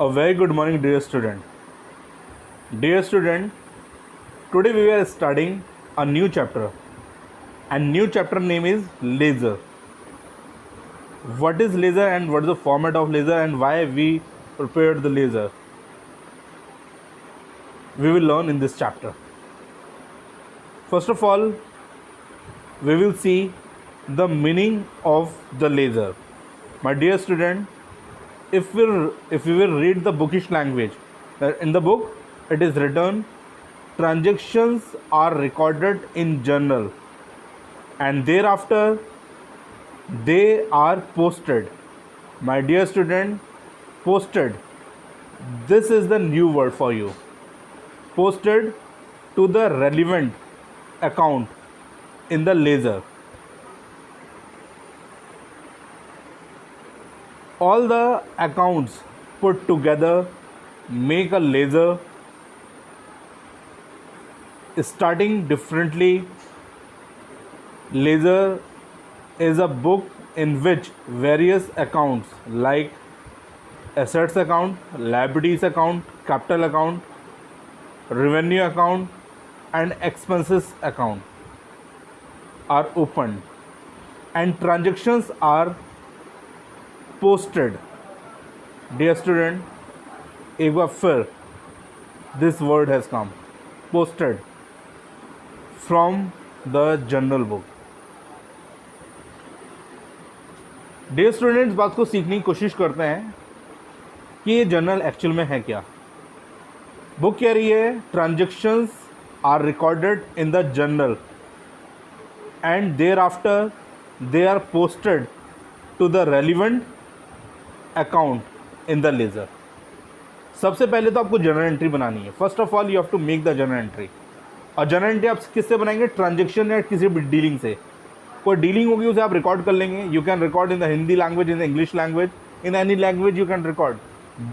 A very good morning, dear student. Dear student, today we are studying a new chapter, and new chapter name is laser. What is laser and what is the format of laser and why we prepared the laser? We will learn in this chapter. First of all, we will see the meaning of the laser. My dear student, if we will read the bookish language, in the book it is written transactions are recorded in journal and thereafter they are posted. My dear student, posted, this is the new word for you. Posted to the relevant account in the laser. All the accounts put together make a laser. Starting differently, laser is a book in which various accounts like assets account, liabilities account, capital account, revenue account and expenses account are opened and transactions are posted. Dear student, एक बार फिर this word has come, posted from the journal book. Dear student, इस बात को सीखने की कोशिश करते हैं कि ये जर्नल एक्चुअल में है क्या. बुक कह रही है transactions are recorded in the journal and there after they are posted to the relevant account in the ledger. सबसे पहले तो आपको जर्नल एंट्री बनानी है. First of all you have to make the journal entry. और journal entry आप किससे बनाएंगे? ट्रांजेक्शन या किसी भी डीलिंग से. कोई डीलिंग होगी उसे आप रिकॉर्ड कर लेंगे. You can record in the Hindi language, in the English language, in any language you can record.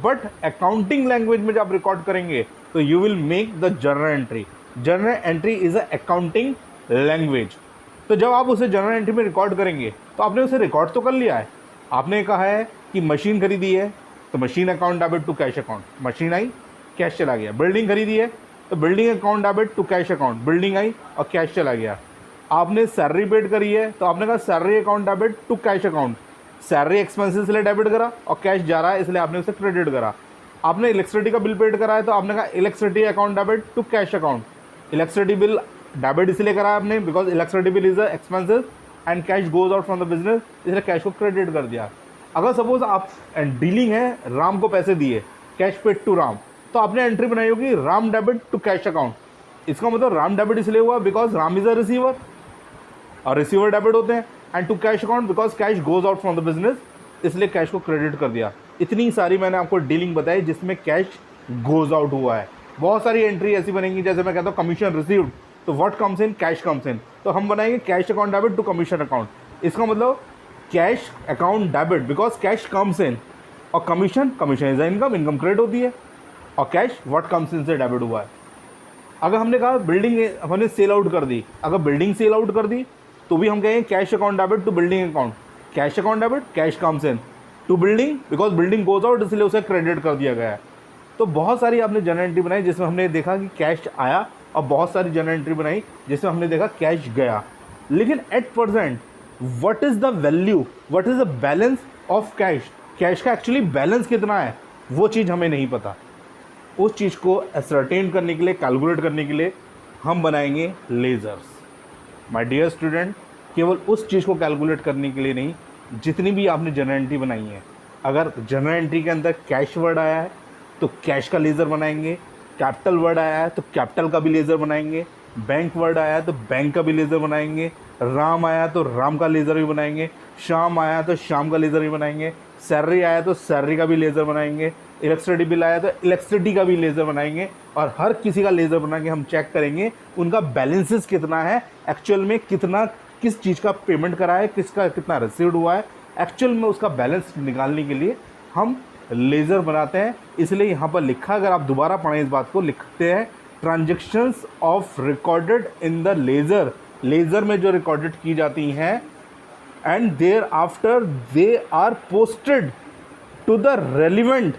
But accounting language में जब आप रिकॉर्ड करेंगे तो you will make the journal entry. Journal entry is a accounting language. तो जब आप उसे journal entry में रिकॉर्ड करेंगे तो आपने उसे रिकॉर्ड तो कर लिया है. आपने कहा है कि मशीन खरीदी है तो machine account debit to cash account, machine आई कैश चला गया. बिल्डिंग खरीदी है तो building account debit to cash account, building आई और कैश चला गया. आपने सैलरी पेड करी है तो आपने कहा salary account debit to cash account, salary expenses इसलिए डेबिट करा और कैश जा रहा है इसलिए आपने उसे क्रेडिट करा. आपने इलेक्ट्रिसिटी का बिल पेड करा है तो आपने कहा electricity account debit to cash account. Electricity bill debit इसलिए करा आपने because electricity bill is a expenses and cash goes out from the business, इसलिए कैश को क्रेडिट कर दिया. अगर सपोज आप डीलिंग है, राम को पैसे दिए, कैश पेड टू राम, तो आपने एंट्री बनाई होगी Ram debit to cash account. इसका मतलब राम डेबिट इसलिए हुआ because Ram is a receiver और रिसीवर डेबिट होते हैं. And to cash account because cash goes out from the business, इसलिए कैश को क्रेडिट कर दिया. इतनी सारी मैंने आपको डीलिंग बताई जिसमें कैश गोज आउट हुआ है. बहुत सारी एंट्री ऐसी बनेंगी, जैसे मैं कहता हूँ कमीशन रिसीव्ड, तो what comes in? Cash comes in. तो हम बनाएंगे cash account debit to commission account. इसका मतलब cash account debit because cash comes in और commission is income, income credit होती है और कैश व्हाट कम्स इन से डेबिट हुआ है. अगर हमने कहा बिल्डिंग हमने सेल आउट कर दी, अगर बिल्डिंग सेल आउट कर दी तो भी हम कहेंगे cash account debit to building account. Cash account debit, cash comes in to building because building goes out इसलिए उसे क्रेडिट कर दिया गया है. तो बहुत सारी आपने जर्नल एंट्री बनाई जिसमें हमने देखा कि कैश आया और बहुत सारी जर्नल एंट्री बनाई जिसमें हमने देखा कैश गया. लेकिन at present what is the value, what is the balance of cash, cash का एक्चुअली बैलेंस कितना है वो चीज़ हमें नहीं पता. उस चीज़ को एसर्टेन करने के लिए, कैलकुलेट करने के लिए हम बनाएंगे लेजर्स. माय डियर स्टूडेंट, केवल उस चीज़ को कैलकुलेट करने के लिए नहीं, जितनी भी आपने जर्नल एंट्री बनाई है, अगर जर्नल एंट्री के अंदर कैश वर्ड आया है तो कैश का लेज़र बनाएंगे, कैपिटल वर्ड आया है तो कैपिटल का भी लेज़र बनाएंगे, बैंक वर्ड आया है तो बैंक का भी लेज़र बनाएंगे, राम आया तो राम का लेज़र भी बनाएंगे, शाम आया तो शाम का लेज़र भी बनाएंगे, सैलरी आया तो सैलरी का भी लेज़र बनाएंगे, इलेक्ट्रिसिटी बिल आया तो इलेक्ट्रिसिटी का भी लेज़र बनाएंगे. और हर किसी का लेज़र बना के हम चेक करेंगे उनका बैलेंसेस कितना है, एक्चुअल में कितना, किस चीज़ का पेमेंट करा है, किसका कितना रिसीव्ड हुआ है. एक्चुअल में उसका बैलेंस निकालने के लिए हम लेज़र बनाते हैं. इसलिए यहाँ पर लिखा, अगर आप दोबारा पढ़ें इस बात को, लिखते हैं transactions of recorded in the ledger. Laser में जो रिकॉर्डेड की जाती हैं and thereafter they are posted to the relevant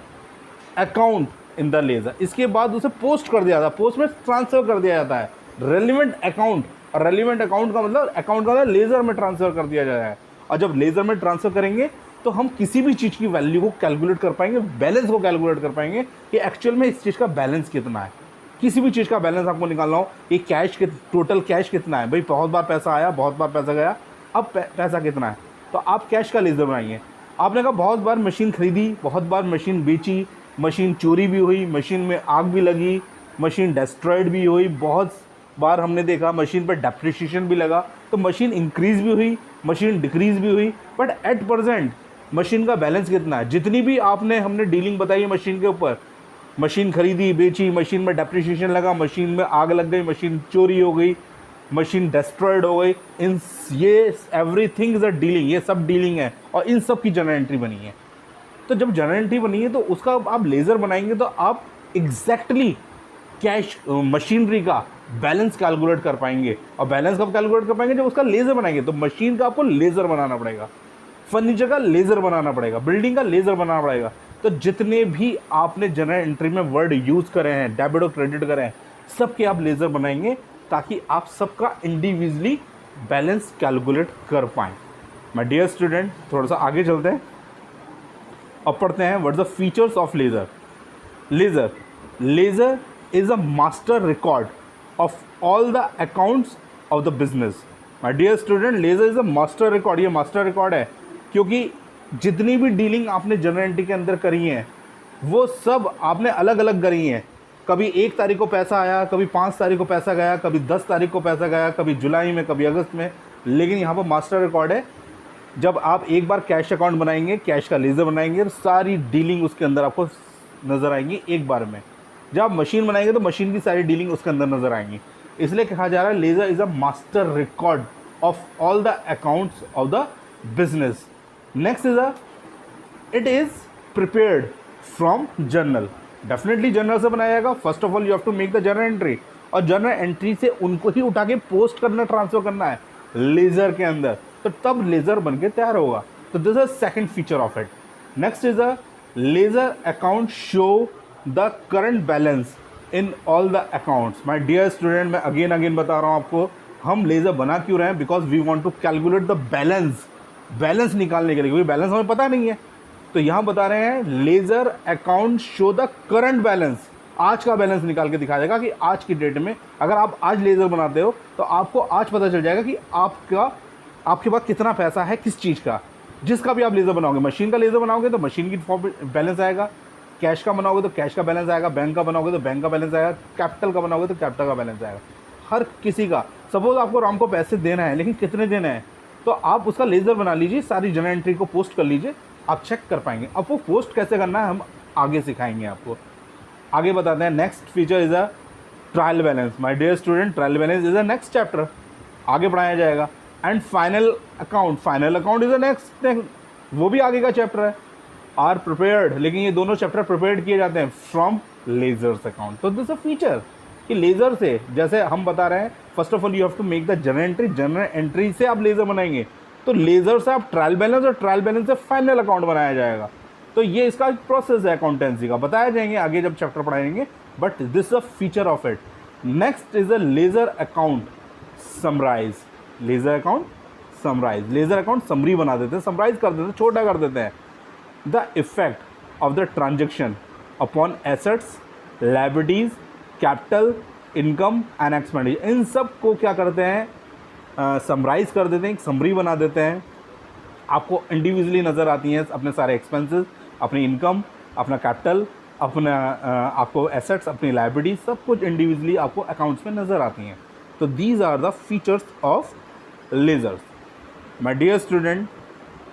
account in the laser. इसके बाद उसे पोस्ट कर दिया जाता है, पोस्ट में ट्रांसफ़र कर दिया जाता है रेलिवेंट अकाउंट। और रेलिवेंट अकाउंट का मतलब अकाउंट का लेज़र में ट्रांसफ़र कर दिया जाता है। और जब लेज़र में ट्रांसफ़र करेंगे तो हम किसी भी चीज़ की वैल्यू को कैलकुलेट कर पाएंगे, बैलेंस को कैलकुलेट कर पाएंगे कि एक्चुअल में इस चीज़ का बैलेंस कितना है। किसी भी चीज़ का बैलेंस आपको निकालना हो, ये कैश के टोटल कैश कितना है, भाई बहुत बार पैसा आया, बहुत बार पैसा गया, अब पैसा कितना है, तो आप कैश का लेज़र बनाएंगे। आपने कहा बहुत बार मशीन खरीदी, बहुत बार मशीन बेची, मशीन चोरी भी हुई, मशीन में आग भी लगी, मशीन डिस्ट्रॉयड भी हुई, बहुत बार हमने देखा मशीन पर डेप्रिसिएशन भी लगा, तो मशीन इंक्रीज़ भी हुई, मशीन डिक्रीज़ भी हुई, बट एट प्रेजेंट मशीन का बैलेंस कितना है। जितनी भी हमने डीलिंग बताई है मशीन के ऊपर, मशीन खरीदी बेची, मशीन में डेप्रिसिएशन लगा, मशीन में आग लग गई, मशीन चोरी हो गई, मशीन डिस्ट्रॉयड हो गई, इन ये एवरीथिंग इज़ अ डीलिंग, ये सब डीलिंग है और इन सब की जर्नल एंट्री बनी है। तो जब जर्नल एंट्री बनी है तो उसका आप लेज़र बनाएंगे तो आप एग्जैक्टली कैश मशीनरी का बैलेंस कैलकुलेट कर पाएंगे। और बैलेंस कब कैलकुलेट कर पाएंगे, जब उसका लेज़र बनाएंगे। तो मशीन का आपको लेज़र बनाना पड़ेगा, फर्नीचर का लेज़र बनाना पड़ेगा, बिल्डिंग का लेज़र बनाना पड़ेगा। तो जितने भी आपने जर्नल एंट्री में वर्ड यूज़ करे हैं, डेबिट और क्रेडिट करे हैं, सबके आप लेज़र बनाएंगे ताकि आप सबका इंडिविजुअली बैलेंस कैलकुलेट कर पाएँ। माय डियर स्टूडेंट, थोड़ा सा आगे चलते हैं, अब पढ़ते हैं what the features of ledger. Ledger is a master record of all the accounts of the business. My dear student, ledger is a master record. ये मास्टर रिकॉर्ड है क्योंकि जितनी भी डीलिंग आपने जर्नल एंट्री के अंदर करी हैं वो सब आपने अलग अलग करी हैं। कभी 1 तारीख को पैसा आया, कभी 5 तारीख को पैसा गया, कभी 10 तारीख को पैसा गया, कभी जुलाई में, कभी अगस्त में। लेकिन यहाँ पर मास्टर रिकॉर्ड है। जब आप एक बार कैश अकाउंट बनाएंगे, कैश का लेज़र बनाएंगे, तो सारी डीलिंग उसके अंदर आपको नज़र आएंगी एक बार में। जब आप मशीन बनाएंगे तो मशीन की सारी डीलिंग उसके अंदर नज़र आएंगी। इसलिए कहा जा रहा है ledger is a master record of all the accounts of the business. Next is it is prepared from journal. Definitely journal से बनाया जाएगा। First of all you have to make the journal entry, और journal entry से उनको ही उठा के post करना, transfer करना है लेज़र के अंदर, तो तब लेज़र बन के तैयार होगा। तो this is second feature of it. Next is a ledger account show the current balance in all the accounts. My dear student, मैं अगेन बता रहा हूँ आपको, हम लेज़र बना क्यों रहे हैं, because we want to calculate the balance निकालने के लिए, क्योंकि बैलेंस हमें पता नहीं है। तो यहाँ बता रहे हैं laser account show the current balance, आज का बैलेंस निकाल के दिखा देगा कि आज की डेट में अगर आप आज लेज़र बनाते हो तो आपको आज पता चल जाएगा कि आपके पास कितना पैसा है किस चीज़ का। जिसका भी आप लेज़र बनाओगे, मशीन का लेज़र बनाओगे तो मशीन की बैलेंस आएगा, कैश का बनाओगे तो कैश का बैलेंस आएगा, बैंक का बनाओगे तो बैंक का बैलेंस आएगा, कैपिटल का बनाओगे तो कैपिटल का बैलेंस आएगा। हर किसी का, सपोज आपको राम को पैसे देना है लेकिन कितने देना है, तो आप उसका लेज़र बना लीजिए, सारी जर्नल एंट्री को पोस्ट कर लीजिए, आप चेक कर पाएंगे। अब वो पोस्ट कैसे करना है हम आगे सिखाएंगे आपको। आगे बताते हैं, next feature is a trial balance. My dear student, trial balance is a next chapter, आगे पढ़ाया जाएगा। And final account is a next, वो भी आगे का चैप्टर है। आर प्रिपेयर्ड, लेकिन ये दोनों चैप्टर प्रिपेयर्ड किए जाते हैं फ्रॉम लेज़र्स अकाउंट। तो दिस अ फीचर कि लेज़र से, जैसे हम बता रहे हैं, first of all you have to make the journal entry से आप लेज़र बनाएंगे, तो लेज़र से आप ट्रायल बैलेंस, और ट्रायल बैलेंस से फाइनल अकाउंट बनाया जाएगा। तो ये इसका प्रोसेस है अकाउंटेंसी का, बताया जाएंगे आगे जब चैप्टर पढ़ाएंगे, but this a feature of it. Next is a ledger account summarise. Ledger account summary बना देते हैं, समराइज कर देते हैं, छोटा कर देते हैं। The effect of the transaction upon assets, liabilities, capital, income and expenditure, इन सब को क्या करते हैं, समराइज कर देते हैं, एक समरी बना देते हैं। आपको इंडिविजुअली नज़र आती हैं अपने सारे एक्सपेंसेस, अपनी इनकम, अपना कैपिटल, अपना आपको एसेट्स, अपनी लायबिलिटीज, सब कुछ इंडिविजुअली आपको अकाउंट्स में नज़र आती हैं। तो these are the features of ledgers. My dear student,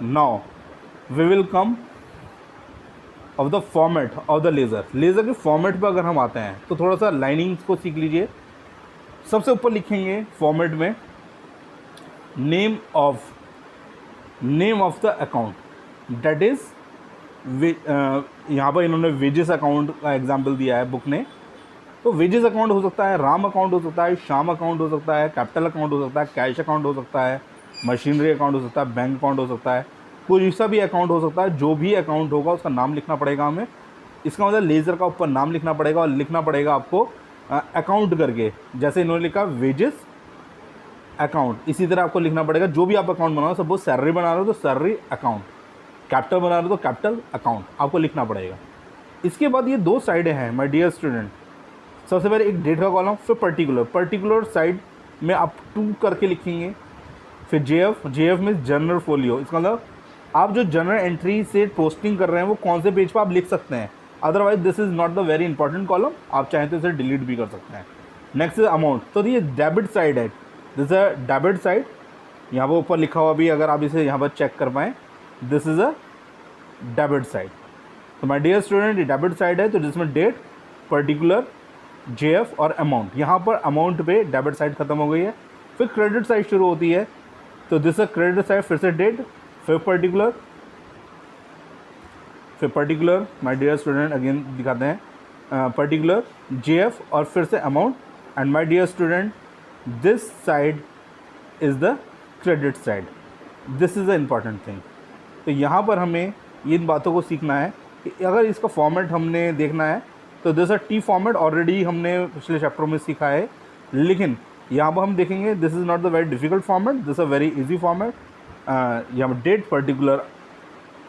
now we will come of the format of the ledger. Ledger के फॉर्मेट पर अगर हम आते हैं तो थोड़ा सा लाइनिंग्स को सीख लीजिए। सबसे ऊपर लिखेंगे फॉर्मेट में name of the account, that is, यहाँ पर इन्होंने वेजेस अकाउंट का एग्जाम्पल दिया है बुक ने। तो वेजेस अकाउंट हो सकता है, राम अकाउंट हो सकता है, श्याम अकाउंट हो सकता है, कैपिटल अकाउंट हो सकता है, कैश अकाउंट हो सकता है, मशीनरी अकाउंट हो सकता है, बैंक अकाउंट हो सकता है, कोई सा भी अकाउंट हो सकता है। जो भी अकाउंट होगा उसका नाम लिखना पड़ेगा हमें, इसका मतलब लेज़र का ऊपर नाम लिखना पड़ेगा और लिखना पड़ेगा आपको अकाउंट करके, जैसे इन्होंने लिखा वेजेस अकाउंट, इसी तरह आपको लिखना पड़ेगा जो भी आप अकाउंट बना रहे हो। सपोज सैलरी बना रहे हो तो सैलरी अकाउंट, कैपिटल बना रहे हो तो कैपिटल अकाउंट आपको लिखना पड़ेगा। इसके बाद ये दो साइडें हैं माय डियर स्टूडेंट। सबसे पहले एक डेट का कॉलम, फिर पर्टिकुलर साइड में आप 2 करके लिखेंगे। फिर जेएफ में जनरल फोलियो, इसका मतलब आप जो जनरल एंट्री से पोस्टिंग कर रहे हैं वो कौन से पेज पर आप लिख सकते हैं। Otherwise this is not the very important column, आप चाहें तो इसे डिलीट भी कर सकते हैं। नेक्स्ट इज अमाउंट, तो ये डेबिट साइड है, दिस अ डेबिट साइड, यहाँ पर ऊपर लिखा हुआ भी, अगर आप इसे यहाँ पर चेक कर पाएँ, this is a debit side. तो माय डियर स्टूडेंट ये डेबिट साइड है, तो जिसमें डेट, पर्टिकुलर, जेएफ और अमाउंट, यहाँ पर अमाउंट पे डेबिट साइड खत्म हो गई है। फिर क्रेडिट साइड शुरू होती है, तो दिस अ क्रेडिट साइड, फिर से डेट, फिर particular my dear student again दिखाते हैं, पर्टिकुलर, जेएफ और फिर से amount. And my dear student this side is the credit side, this is the important thing. तो यहाँ पर हमें इन बातों को सीखना है कि अगर इसका फॉर्मेट हमने देखना है तो this a T format already हमने पिछले चैप्टर में सीखा है, लेकिन यहाँ पर हम देखेंगे this is not the very difficult format, this a very easy format. यहाँ पर date particular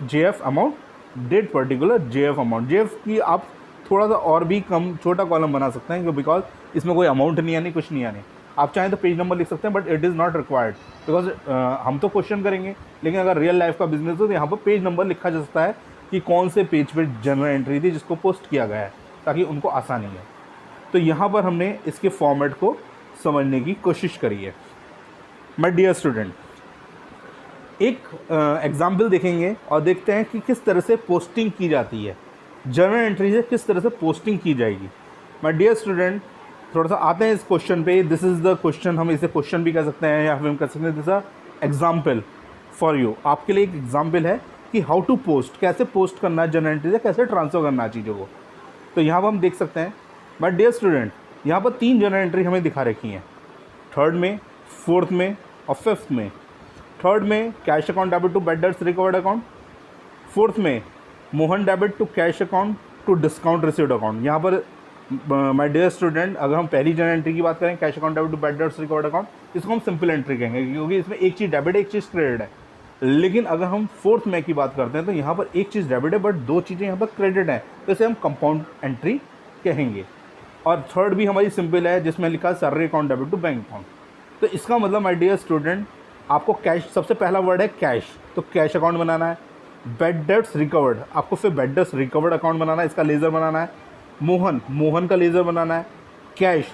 JF amount, date particular JF amount. JF की आप थोड़ा सा और भी कम छोटा कॉलम बना सकते हैं, बिकॉज इसमें कोई अमाउंट नहीं आनी, कुछ नहीं आनी। आप चाहें तो पेज नंबर लिख सकते हैं, but it is not required, because हम तो क्वेश्चन करेंगे, लेकिन अगर रियल लाइफ का बिजनेस हो तो यहाँ पर पेज नंबर लिखा जा सकता है कि कौन से पेज पर जनरल एंट्री थी जिसको पोस्ट किया गया है, ताकि उनको आसानी है। तो यहाँ पर हमने इसके फॉर्मेट को समझने की कोशिश करी है। माय डियर स्टूडेंट एक एग्जाम्पल देखेंगे और देखते हैं कि किस तरह से पोस्टिंग की जाती है, जनरल एंट्री से किस तरह से पोस्टिंग की जाएगी। माय डियर स्टूडेंट थोड़ा सा आते हैं इस क्वेश्चन पे। दिस इज़ द क्वेश्चन, हम इसे क्वेश्चन भी कह सकते हैं या फिर हम कह सकते हैं this a example for you, आपके लिए एक एग्जाम्पल है कि हाउ टू पोस्ट, कैसे पोस्ट करना है जनरल एंट्री से, कैसे ट्रांसफ़र करना है चीज़ों को। तो यहाँ पर हम देख सकते हैं माय डियर स्टूडेंट, यहाँ पर 3 जनरल एंट्री हमें दिखा रखी हैं, 3rd में, 4th में और 5th में। 3rd में cash account debit to bad debts recovered account, 4th में Mohan debit to cash account to discount received account. यहाँ पर माय डियर स्टूडेंट अगर हम पहली जनरल एंट्री की बात करें, cash account debit to bad debts recovered account, इसको हम सिंपल एंट्री कहेंगे क्योंकि इसमें एक चीज़ डेबिट है, एक चीज़ क्रेडिट है। लेकिन अगर हम 4th में की बात करते हैं तो यहाँ पर एक चीज़ डेबिट है बट 2 चीज़ें यहाँ पर क्रेडिट है, तो इसे हम कंपाउंड एंट्री कहेंगे। और 3rd भी हमारी सिंपल है जिसमें लिखा है salary account debit to bank account. तो इसका मतलब माय डियर स्टूडेंट आपको कैश, सबसे पहला वर्ड है कैश, तो कैश अकाउंट बनाना है। बैड डेट्स रिकवर्ड, आपको फिर बैड डेट्स रिकवर्ड अकाउंट बनाना है, इसका लेज़र बनाना है। मोहन का लेज़र बनाना है। कैश,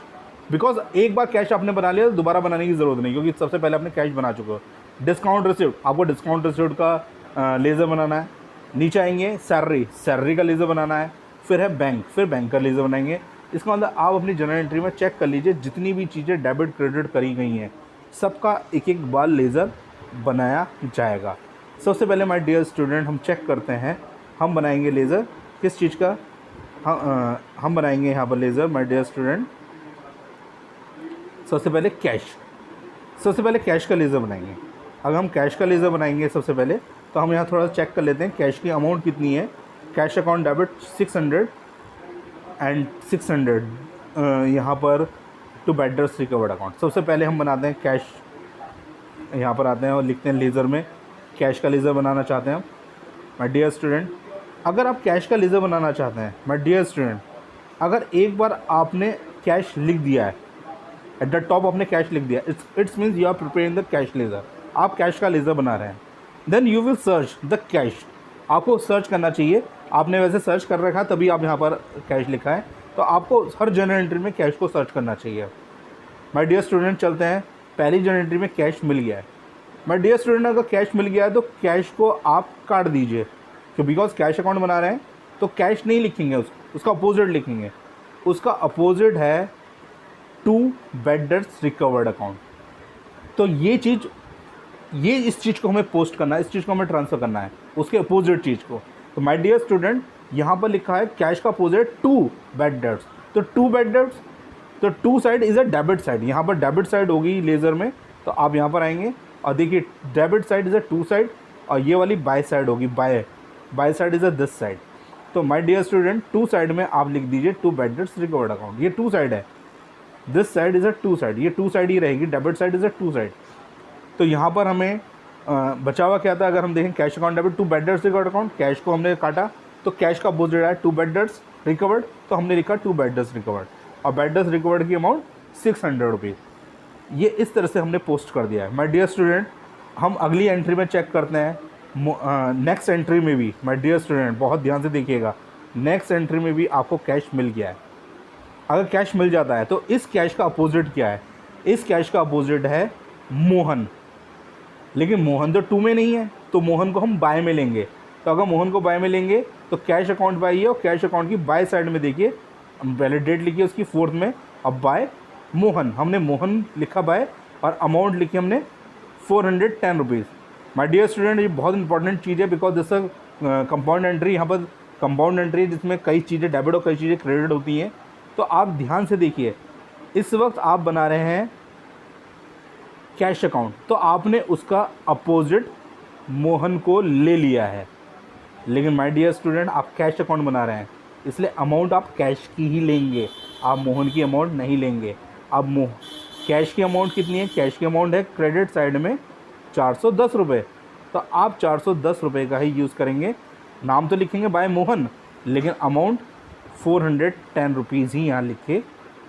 बिकॉज एक बार कैश आपने बना लिया तो दोबारा बनाने की ज़रूरत नहीं, क्योंकि सबसे पहले आपने कैश बना चुके हो। डिस्काउंट रिसीव्ड, आपको डिस्काउंट रिसीव्ड का लेज़र बनाना है। नीचे आएंगे सैलरी का लेज़र बनाना है। फिर है बैंक का लेज़र बनाएंगे। इसका मतलब आप अपनी जनरल एंट्री में चेक कर लीजिए, जितनी भी चीज़ें डेबिट क्रेडिट करी गई हैं सबका एक एक बार लेज़र बनाया जाएगा। सबसे पहले माय डियर स्टूडेंट हम चेक करते हैं, हम बनाएंगे लेज़र किस चीज़ का, हम बनाएंगे यहाँ पर लेज़र माय डियर स्टूडेंट, सबसे पहले कैश का लेज़र बनाएंगे। अगर हम कैश का लेज़र बनाएंगे सबसे पहले तो हम यहाँ थोड़ा सा चेक कर लेते हैं कैश की अमाउंट कितनी है। कैश अकाउंट डेबिट 600 एंड 600 यहाँ पर to bad debts recovered account. सबसे पहले हम बनाते हैं कैश, यहाँ पर आते हैं और लिखते हैं लेज़र में कैश का लेज़र बनाना चाहते हैं हम। माय डियर स्टूडेंट अगर आप कैश का लेज़र बनाना चाहते हैं, माय डियर स्टूडेंट अगर एक बार आपने कैश लिख दिया है, एट द टॉप आपने कैश लिख दिया, it's means you are preparing the cash ledger, आप कैश का लेज़र बना रहे हैं। Then you will search the cash, आपको सर्च करना चाहिए। आपने वैसे सर्च कर रखा तभी आप यहाँ पर कैश लिखा है, तो आपको हर जनरल एंट्री में कैश को सर्च करना चाहिए। माय डियर स्टूडेंट चलते हैं, पहली जनरल एंट्री में कैश मिल गया है। माय डियर स्टूडेंट अगर कैश मिल गया है तो कैश को आप काट दीजिए, तो बिकॉज कैश अकाउंट बना रहे हैं तो कैश नहीं लिखेंगे, उसका अपोजिट लिखेंगे। उसका अपोजिट है to bad debts recovered account. तो ये इस चीज़ को हमें पोस्ट करना है, इस चीज़ को हमें ट्रांसफ़र करना है, उसके अपोजिट चीज़ को। तो माय डियर स्टूडेंट यहाँ पर लिखा है कैश का अपोजिट टू बैड डेट्स, तो टू बैड डेट्स, तो to side is a debit side, यहाँ पर डेबिट साइड होगी लेज़र में। तो आप यहाँ पर आएंगे और देखिए debit side is a to side और ये वाली बाय साइड होगी, by side is a this side. तो my dear student to side में आप लिख दीजिए to bad debts recovered account. ये टू साइड है, this side is a to side, ये टू साइड ही रहेगी, debit side is a to side. तो यहाँ पर हमें बचा हुआ क्या था, अगर हम देखें cash account debit to bad debts recovered account, cash को हमने काटा तो कैश का अपोजिट आया टू बैड डेट्स रिकवर्ड, तो हमने लिखा टू बैड डेट्स रिकवर्ड, और बैड डेट्स रिकवर्ड की अमाउंट 600 रुपीज़। ये इस तरह से हमने पोस्ट कर दिया है। माय डियर स्टूडेंट हम अगली एंट्री में चेक करते हैं, नेक्स्ट एंट्री में भी माय डियर स्टूडेंट बहुत ध्यान से देखिएगा, नेक्स्ट एंट्री में भी आपको कैश मिल गया है। अगर कैश मिल जाता है तो इस कैश का अपोजिट क्या है, इस कैश का अपोजिट है मोहन, लेकिन मोहन तो टू में नहीं है, तो मोहन को हम बाय में लेंगे। तो अगर मोहन को बाय में लेंगे तो कैश अकाउंट बाय है, और कैश अकाउंट की बाय साइड में देखिए पहले डेट लिखी है उसकी 4th में, अब बाय मोहन, हमने मोहन लिखा बाय और अमाउंट लिखी हमने 410 रुपीज़। माय डियर स्टूडेंट ये बहुत इंपॉर्टेंट चीज़ है, बिकॉज दिस कंपाउंड एंट्री, यहाँ पर कंपाउंड एंट्री है जिसमें कई चीज़ें डेबिट और कई चीज़ें क्रेडिट होती हैं। तो आप ध्यान से देखिए, इस वक्त आप बना रहे हैं कैश अकाउंट, तो आपने उसका अपोजिट मोहन को ले लिया है, लेकिन माय डियर स्टूडेंट आप कैश अकाउंट बना रहे हैं, इसलिए अमाउंट आप कैश की ही लेंगे, आप मोहन की अमाउंट नहीं लेंगे। अब कैश की अमाउंट कितनी है, कैश की अमाउंट है क्रेडिट साइड में 410 रुपये, तो आप 410 रुपये का ही यूज़ करेंगे। नाम तो लिखेंगे बाय मोहन, लेकिन अमाउंट 410 रुपीज़ ही यहाँ लिखे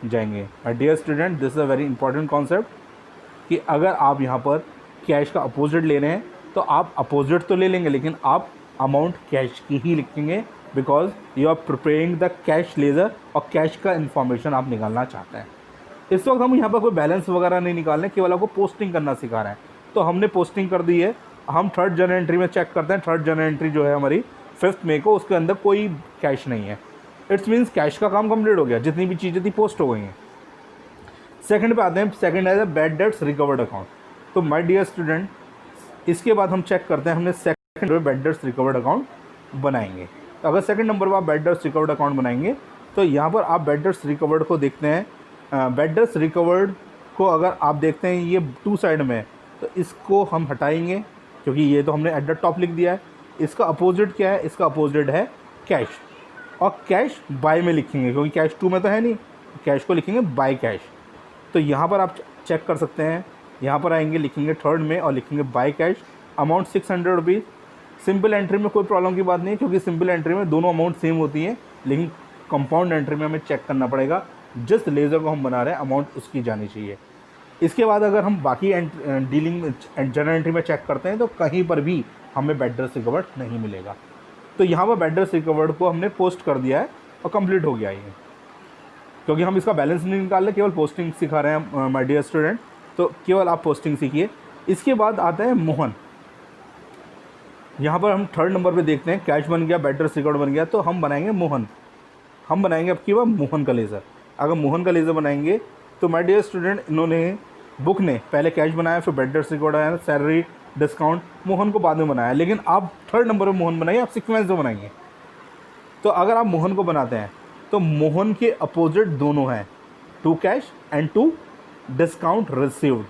जाएंगे। My dear student this is a very important concept कि अगर आप यहाँ पर कैश का अपोजिट ले रहे हैं तो आप अपोजिट तो ले लेंगे, लेकिन आप अमाउंट कैश की ही लिखेंगे, because you are preparing the cash ledger, और कैश का इन्फॉर्मेशन आप निकालना चाहते हैं। इस वक्त हम यहाँ पर कोई बैलेंस वगैरह नहीं निकाल रहे, केवल आपको पोस्टिंग करना सिखा रहे हैं। तो हमने पोस्टिंग कर दी है, हम थर्ड जर्नल एंट्री में चेक करते हैं। थर्ड जर्नल एंट्री जो है हमारी 5 मई को, उसके अंदर कोई कैश नहीं है, इट्स मीन्स कैश का काम कंप्लीट हो गया, जितनी भी चीज़ें थी पोस्ट हो गई हैं। सेकंड पे आते हैं, सेकंड है बैड डेट्स रिकवर्ड अकाउंट। तो माय डियर स्टूडेंट इसके बाद हम चेक करते हैं, हमने सेकंड पे बैड डेट्स रिकवर्ड अकाउंट बनाएंगे। तो अगर सेकंड नंबर पर आप बैड डेट्स रिकवर्ड अकाउंट बनाएंगे तो यहाँ पर आप बैड डेट्स रिकवर्ड को देखते हैं। बैड डेट्स रिकवर्ड को अगर आप देखते हैं ये टू साइड में है, तो इसको हम हटाएंगे क्योंकि ये तो हमने एट द टॉप लिख दिया है। इसका अपोजिट क्या है, इसका अपोजिट है कैश, और कैश बाय में लिखेंगे क्योंकि कैश टू में तो है नहीं, कैश को लिखेंगे बाय कैश। तो यहाँ पर आप चेक कर सकते हैं, यहाँ पर आएंगे लिखेंगे थर्ड में और लिखेंगे by cash, amount 600 rupees. Simple entry में कोई प्रॉब्लम की बात नहीं है क्योंकि सिंपल एंट्री में दोनों अमाउंट सेम होती हैं, लेकिन कंपाउंड एंट्री में हमें चेक करना पड़ेगा, जिस लेज़र को हम बना रहे हैं अमाउंट उसकी जानी चाहिए। इसके बाद अगर हम बाकी डीलिंग जर्नल एंट्री में चेक करते हैं तो कहीं पर भी हमें बैड डेट्स रिकवर्ड नहीं मिलेगा। तो यहाँ पर बैड डेट्स रिकवर्ड को हमने पोस्ट कर दिया है और कंप्लीट हो गया ये, क्योंकि हम इसका बैलेंस नहीं निकाल रहे, केवल पोस्टिंग सिखा रहे हैं माय डियर स्टूडेंट। तो केवल आप पोस्टिंग सीखिए। इसके बाद आता है मोहन। यहाँ पर हम थर्ड नंबर पे देखते हैं, कैश बन गया, बैड डेट्स रिकवर्ड बन गया, तो हम बनाएंगे मोहन। हम बनाएंगे अब की बार मोहन का लेज़र। अगर मोहन का लेज़र बनाएंगे तो माय डियर स्टूडेंट इन्होंने बुक ने पहले कैश बनाया, फिर बैड डेट्स रिकवर्ड आया, सैलरी डिस्काउंट, मोहन को बाद में बनाया, लेकिन आप थर्ड नंबर पर मोहन बनाइए, आप सीक्वेंस में बनाएंगे। तो अगर आप मोहन को बनाते हैं तो मोहन के अपोजिट दोनों हैं, to cash and to discount received.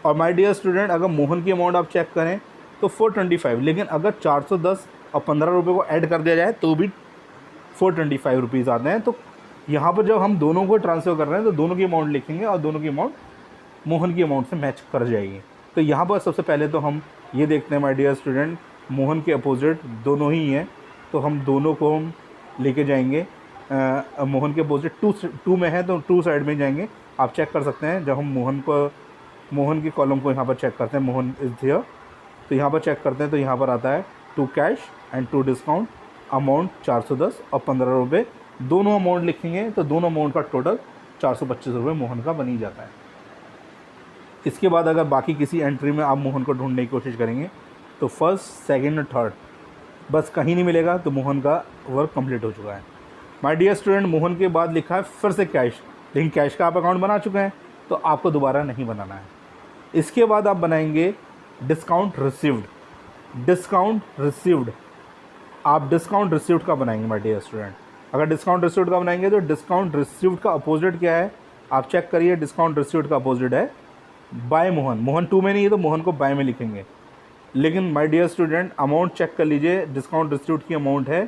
और माय डियर स्टूडेंट अगर मोहन की अमाउंट आप चेक करें तो 425, लेकिन अगर 410 और 15 रुपये को ऐड कर दिया जाए तो भी 425 रुपीज़ आते हैं। तो यहाँ पर जब हम दोनों को ट्रांसफ़र कर रहे हैं तो दोनों की अमाउंट लिखेंगे और दोनों की अमाउंट मोहन की अमाउंट से मैच कर जाएगी। तो यहाँ पर सबसे पहले तो हम ये देखते हैं माय डियर स्टूडेंट, मोहन के अपोजिट दोनों ही हैं, तो हम दोनों को हम लेके जाएंगे। मोहन के अपोजिट टू में है तो टू साइड में जाएंगे। आप चेक कर सकते हैं, जब हम मोहन के कॉलम को यहाँ पर चेक करते हैं, मोहन इज़ हियर, तो यहाँ पर चेक करते हैं तो यहाँ पर आता है to cash and to discount, amount 410 और 15 रुपये, दोनों अमाउंट लिखेंगे तो दोनों अमाउंट का टोटल 425 रुपये मोहन का बन ही जाता है। इसके बाद अगर बाकी किसी एंट्री में आप मोहन को ढूंढने की कोशिश करेंगे तो फर्स्ट, सेकंड और थर्ड बस कहीं नहीं मिलेगा, तो मोहन का वर्क कंप्लीट हो चुका है। माय डियर स्टूडेंट मोहन के बाद लिखा है फिर से कैश, लेकिन कैश का आप अकाउंट बना चुके हैं तो आपको दोबारा नहीं बनाना है। इसके बाद आप बनाएंगे डिस्काउंट रिसीव्ड। डिस्काउंट रिसीव्ड आप डिस्काउंट रिसीव्ड का बनाएंगे माय डियर स्टूडेंट। अगर डिस्काउंट रिसीव्ड का बनाएंगे तो डिस्काउंट रिसीव्ड का अपोजिट क्या है, आप चेक करिए। डिस्काउंट रिसीव्ड का अपोजिट है बाय मोहन। मोहन टू में नहीं है तो मोहन को बाय में लिखेंगे, लेकिन my dear student amount check कर लीजिए। डिस्काउंट रिसीव्ड की अमाउंट है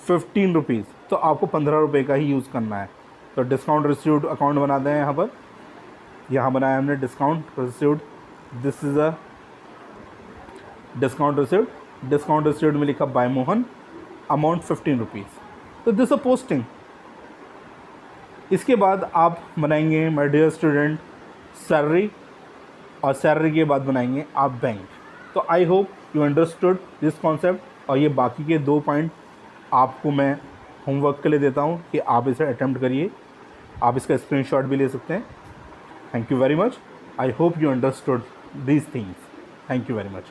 ₹15, तो आपको ₹15 का ही यूज़ करना है। तो डिस्काउंट रिसीव्ड अकाउंट बनाते हैं यहाँ पर, यहाँ बनाया हमने discount received, this is a discount received. Discount received में लिखा बाय मोहन, अमाउंट ₹15, तो दिस अ पोस्टिंग। इसके बाद आप बनाएंगे माय डियर स्टूडेंट सैलरी, और सैलरी के बाद बनाएंगे आप बैंक। तो I hope you understood this concept, और ये बाकी के 2 पॉइंट आपको मैं होमवर्क के लिए देता हूँ कि आप इसे अटेम्प्ट करिए। आप इसका स्क्रीनशॉट भी ले सकते हैं। Thank you very much. I hope you understood these things. Thank you very much.